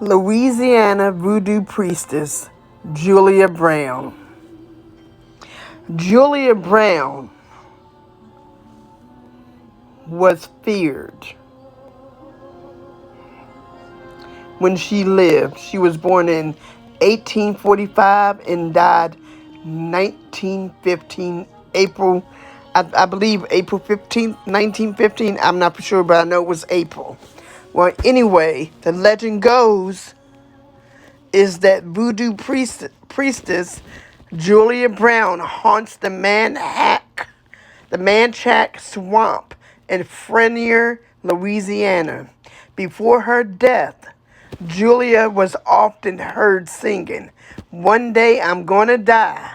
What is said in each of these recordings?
Louisiana Voodoo Priestess Julia Brown. Julia Brown was feared when she lived. She was born in 1845 and died 1915, I believe April 15th, 1915. I'm not for sure, but I know it was April. Well, anyway, the legend goes is that voodoo priestess Julia Brown haunts the Manchac swamp in Frenier, Louisiana. Before her death, Julia was often heard singing, "One day I'm gonna die,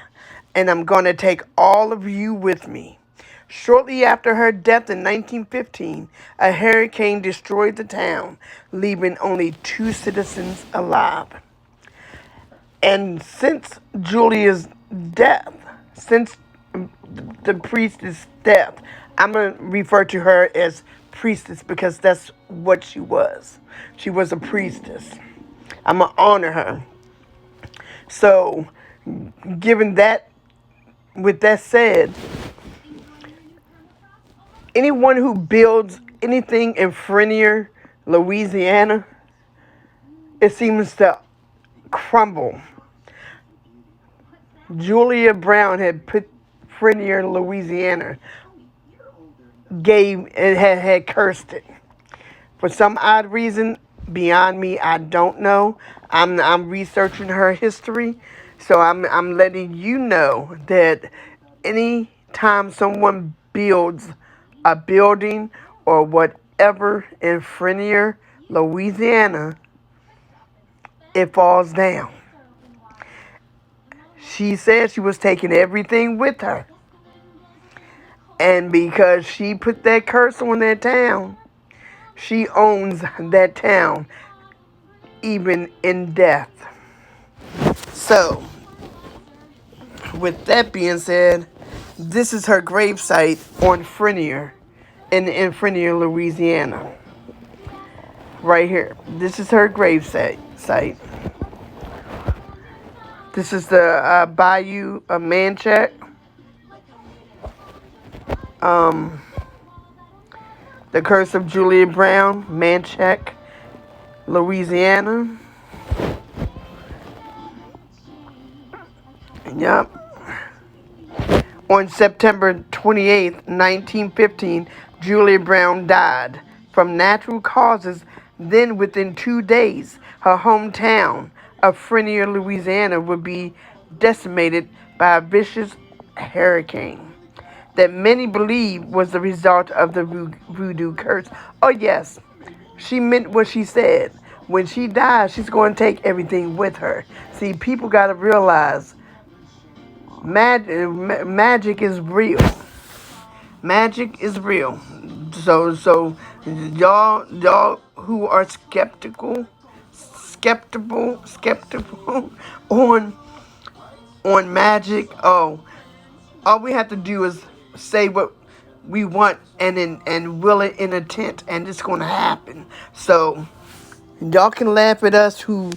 and I'm gonna take all of you with me." Shortly after her death in 1915, a hurricane destroyed the town, leaving only 2 citizens alive. And since Julia's death, since the priestess' death, I'm going to refer to her as priestess because that's what she was. She was a priestess. I'm going to honor her. So, given that, with that said, anyone who builds anything in Frenier, Louisiana, it seems to crumble. Julia Brown had put Frenier, Louisiana, had cursed it. For some odd reason, beyond me, I don't know. I'm researching her history, so I'm letting you know that any time someone builds a building or whatever in Frenier, Louisiana, it falls down. She said she was taking everything with her. And because she put that curse on that town, she owns that town, even in death. So, with that being said, this is her gravesite on Frenier, in Frenier, Louisiana. Right here. This is her gravesite. This is the Bayou of Manchac. The Curse of Julia Brown, Manchac, Louisiana. Yep. On September 28th, 1915, Julia Brown died from natural causes. Then, within 2 days, her hometown of Frenier, Louisiana, would be decimated by a vicious hurricane that many believe was the result of the voodoo curse. Oh yes, she meant what she said. When she dies, she's going to take everything with her. See, people got to realize magic is real. Magic is real. So y'all who are skeptical on magic, all we have to do is say what we want and will it in a tent, and it's going to happen. So y'all can laugh at us who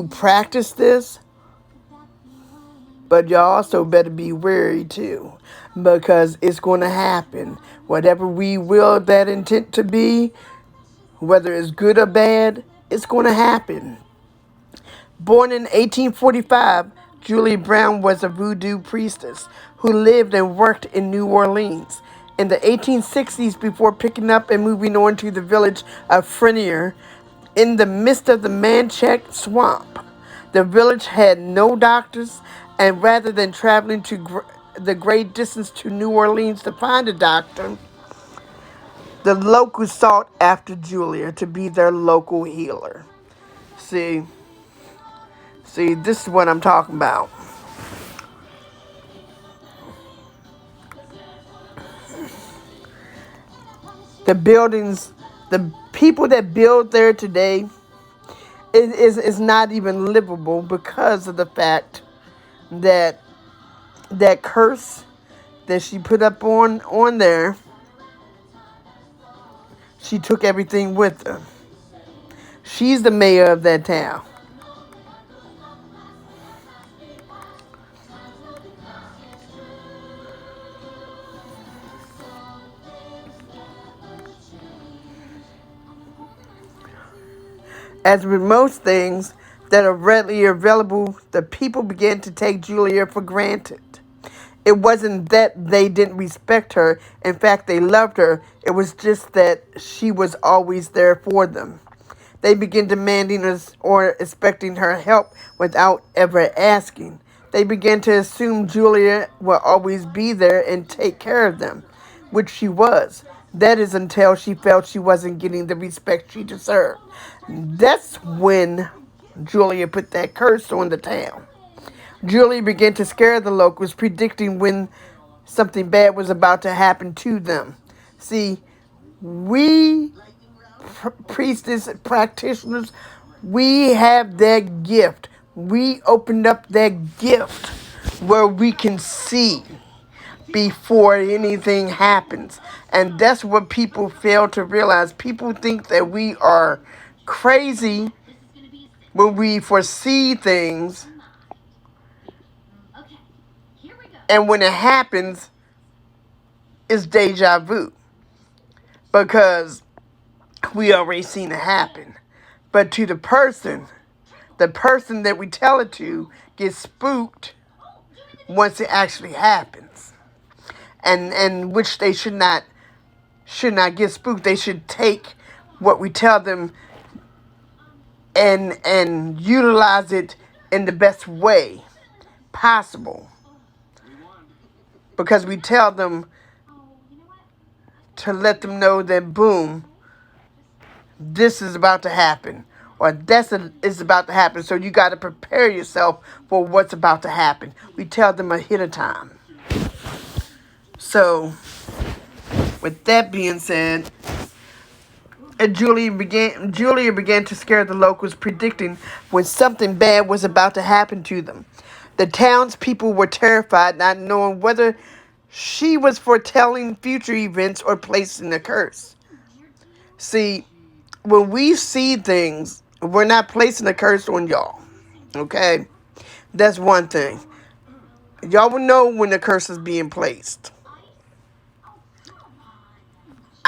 practice this, but y'all also better be wary too, because it's going to happen. Whatever we will that intent to be, whether it's good or bad, it's going to happen. Born in 1845, Julia Brown was a voodoo priestess who lived and worked in New Orleans. In the 1860s, before picking up and moving on to the village of Frenier, in the midst of the Manchac swamp, the village had no doctors, and rather than traveling to the great distance to New Orleans to find a doctor, the locals sought after Julia to be their local healer. See, this is what I'm talking about. The buildings, the people that build there today, is not even livable because of the fact that that curse that she put up on there, she took everything with her. She's the mayor of that town. As with most things that are readily available, the people began to take Julia for granted. It wasn't that they didn't respect her. In fact, they loved her. It was just that she was always there for them. They began demanding us or expecting her help without ever asking. They began to assume Julia will always be there and take care of them, which she was. That is until she felt she wasn't getting the respect she deserved. That's when Julia put that curse on the town. Julia began to scare the locals, predicting when something bad was about to happen to them. See, we priestess practitioners, we have that gift. We opened up that gift where we can see before anything happens. And that's what people fail to realize. People think that we are crazy when we foresee things, and when it happens, it's deja vu because we already seen it happen. But to the person that we tell it to gets spooked once it actually happens. And which they should not get spooked. They should take what we tell them and utilize it in the best way possible. Because we tell them to let them know that boom, this is about to happen, or is about to happen. So you got to prepare yourself for what's about to happen. We tell them ahead of time. So, with that being said, Julia began to scare the locals, predicting when something bad was about to happen to them. The townspeople were terrified, not knowing whether she was foretelling future events or placing a curse. See, when we see things, we're not placing a curse on y'all. Okay? That's one thing. Y'all will know when the curse is being placed.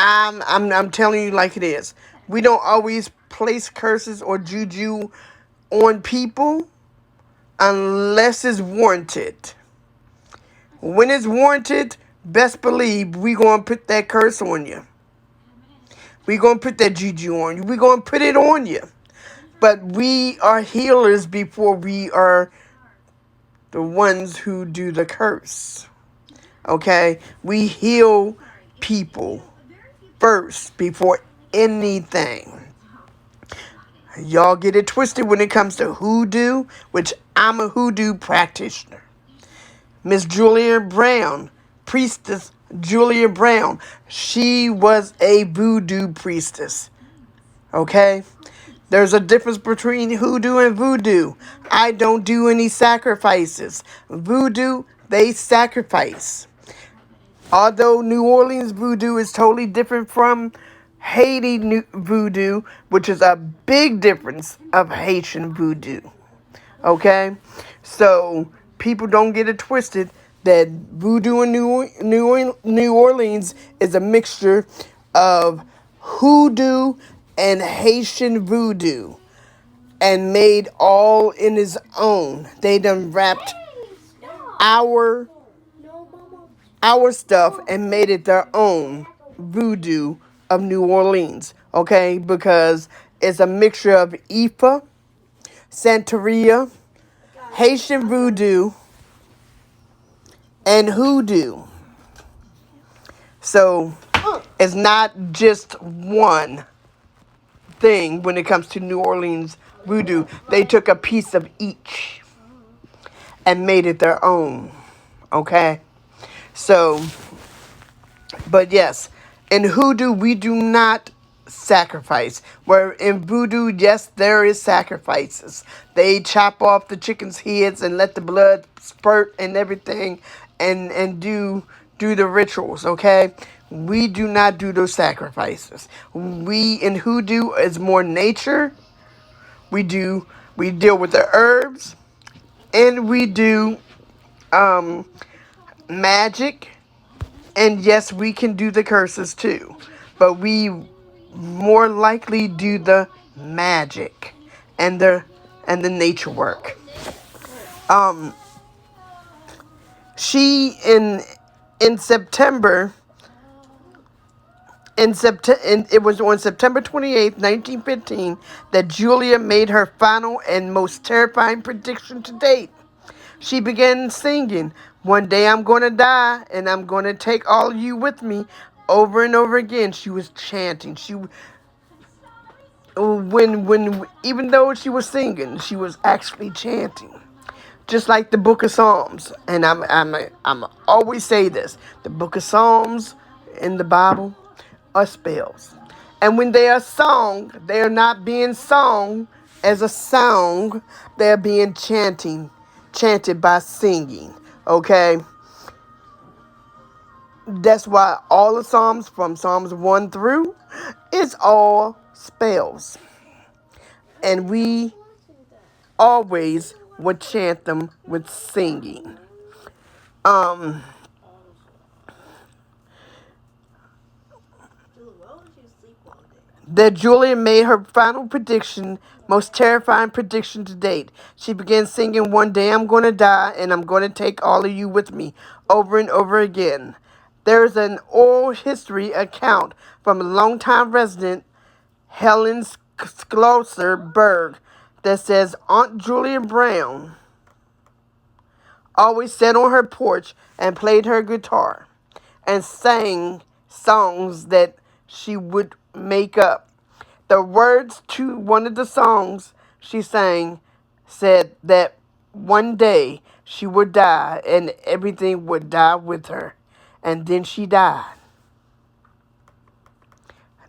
I'm telling you like it is. We don't always place curses or juju on people unless it's warranted. When it's warranted, best believe we gonna put that curse on you. We gonna put that juju on you. We gonna put it on you. But we are healers before we are the ones who do the curse. Okay? We heal people first before anything. Y'all get it twisted when it comes to hoodoo, which I'm a hoodoo practitioner. Miss Julia Brown, Priestess Julia Brown, she was a voodoo priestess. Okay? There's a difference between hoodoo and voodoo. I don't do any sacrifices. Voodoo, they sacrifice. Although New Orleans voodoo is totally different from Haiti voodoo, which is a big difference of Haitian voodoo. Okay? So, people don't get it twisted that voodoo in New Orleans is a mixture of hoodoo and Haitian voodoo, and made all in his own. They done wrapped our stuff and made it their own voodoo of New Orleans, okay? Because it's a mixture of Ifa, Santeria, Haitian voodoo, and hoodoo. So it's not just one thing when it comes to New Orleans voodoo. They took a piece of each and made it their own, okay? So, but yes, in hoodoo, we do not sacrifice. Where in voodoo, yes, there is sacrifices. They chop off the chicken's heads and let the blood spurt and everything and do the rituals, okay? We do not do those sacrifices. We in hoodoo is more nature. We do. We deal with the herbs, and we do magic, and yes, we can do the curses too. But we more likely do the magic and the nature work. Um, she in September it was on September 28th, 1915, that Julia made her final and most terrifying prediction to date. She began singing, "One day I'm going to die, and I'm going to take all of you with me," over and over again. She was chanting. Even though she was singing, she was actually chanting. Just like the Book of Psalms, and I'm always say this: the Book of Psalms in the Bible are spells, and when they are sung, they are not being sung as a song; they are being chanted by singing. Okay, that's why all the Psalms from Psalms 1 through is all spells, and we always would chant them with singing. Um. That Julia made her final prediction, most terrifying prediction to date. She began singing, "One day I'm going to die, and I'm going to take all of you with me," over and over again. There is an oral history account from a longtime resident, Helen Schlosser that says Aunt Julia Brown always sat on her porch and played her guitar and sang songs that she would make up. The words to one of the songs she sang said that one day she would die and everything would die with her. And then she died.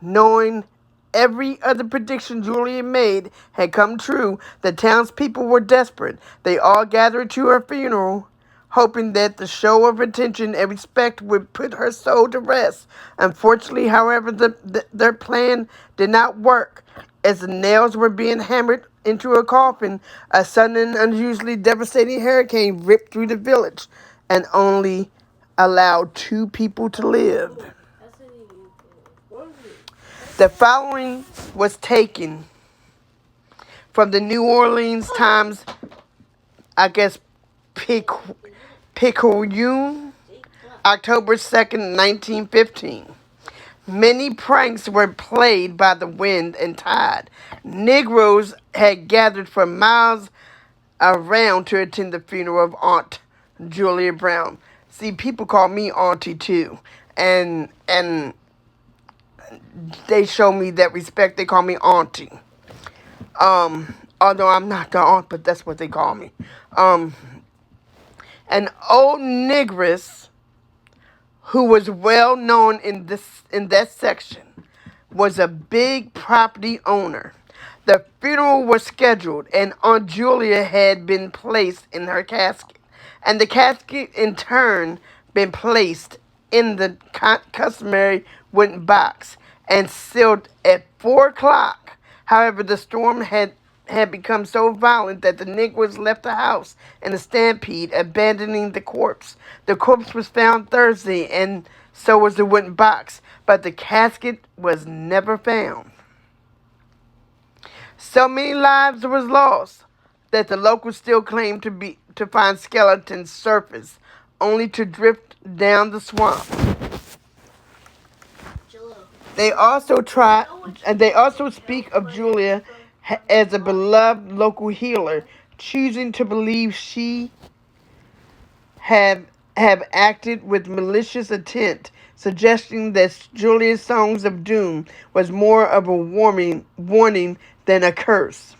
Knowing every other prediction Julia made had come true, the townspeople were desperate. They all gathered to her funeral, hoping that the show of attention and respect would put her soul to rest. Unfortunately, however, their plan did not work. As the nails were being hammered into a coffin, a sudden and unusually devastating hurricane ripped through the village and only allowed 2 people to live. The following was taken from the New Orleans Times, I guess, Picayune, October 2nd, 1915. Many pranks were played by the wind and tide. Negroes had gathered for miles around to attend the funeral of Aunt Julia Brown. See, people call me Auntie too, and they show me that respect. They call me Auntie. Although I'm not the aunt, but that's what they call me. An old negress who was well known in that section was a big property owner. The funeral was scheduled, and Aunt Julia had been placed in her casket, and the casket in turn been placed in the customary wooden box and sealed at 4 o'clock. However, the storm had become so violent that the Negroes left the house in a stampede, abandoning the corpse. The corpse was found Thursday, and so was the wooden box, but the casket was never found. So many lives was lost that the locals still claim to find skeletons surface, only to drift down the swamp. They also speak of Julia as a beloved local healer, choosing to believe she have acted with malicious intent, suggesting that Julia's songs of doom was more of a warning than a curse.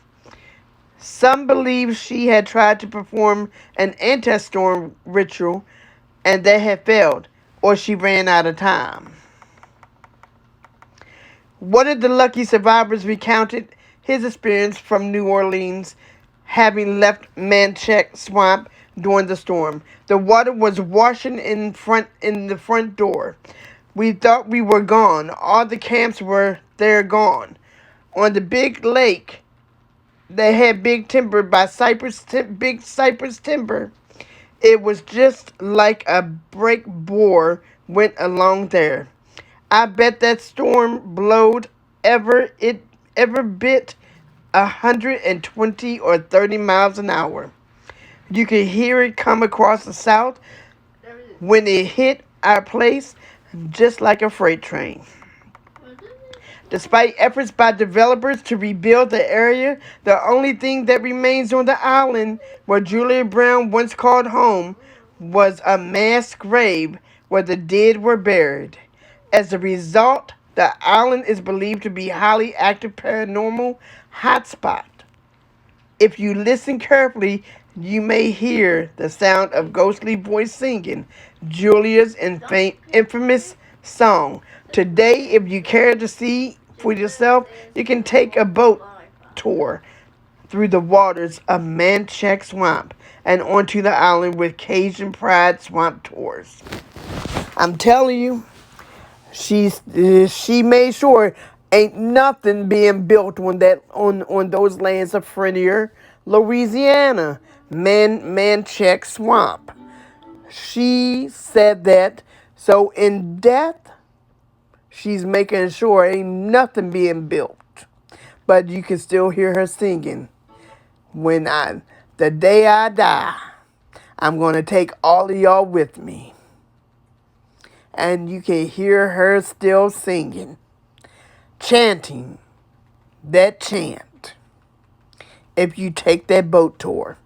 Some believe she had tried to perform an anti-storm ritual and that had failed, or she ran out of time. One of the lucky survivors recounted his experience from New Orleans, having left Manchac swamp during the storm. The water was washing in the front door. We thought we were gone. All the camps were there gone. On the big lake, They had big timber by big cypress timber. It was just like a break bore went along there. I bet that storm blowed ever bit 120 or 30 miles an hour. You could hear it come across the south when it hit our place, just like a freight train. Despite efforts by developers to rebuild the area, the only thing that remains on the island where Julia Brown once called home was a mass grave where the dead were buried. As a result, the island is believed to be a highly active paranormal hotspot. If you listen carefully, you may hear the sound of ghostly voice singing Julia's infamous song. Today, if you care to see for yourself, you can take a boat tour through the waters of Manchac Swamp and onto the island with Cajun Pride Swamp tours. I'm telling you, she made sure ain't nothing being built on those lands of Frenier, Louisiana, Manchac Swamp. She said that. So in death, she's making sure ain't nothing being built. But you can still hear her singing. The day I die, I'm gonna take all of y'all with me. And you can hear her still singing, chanting that chant if you take that boat tour.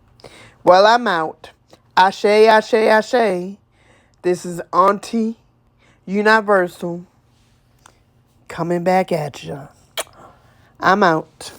Well, I'm out. Ashe, ashe, ashe. This is Auntie Universal coming back at ya. I'm out.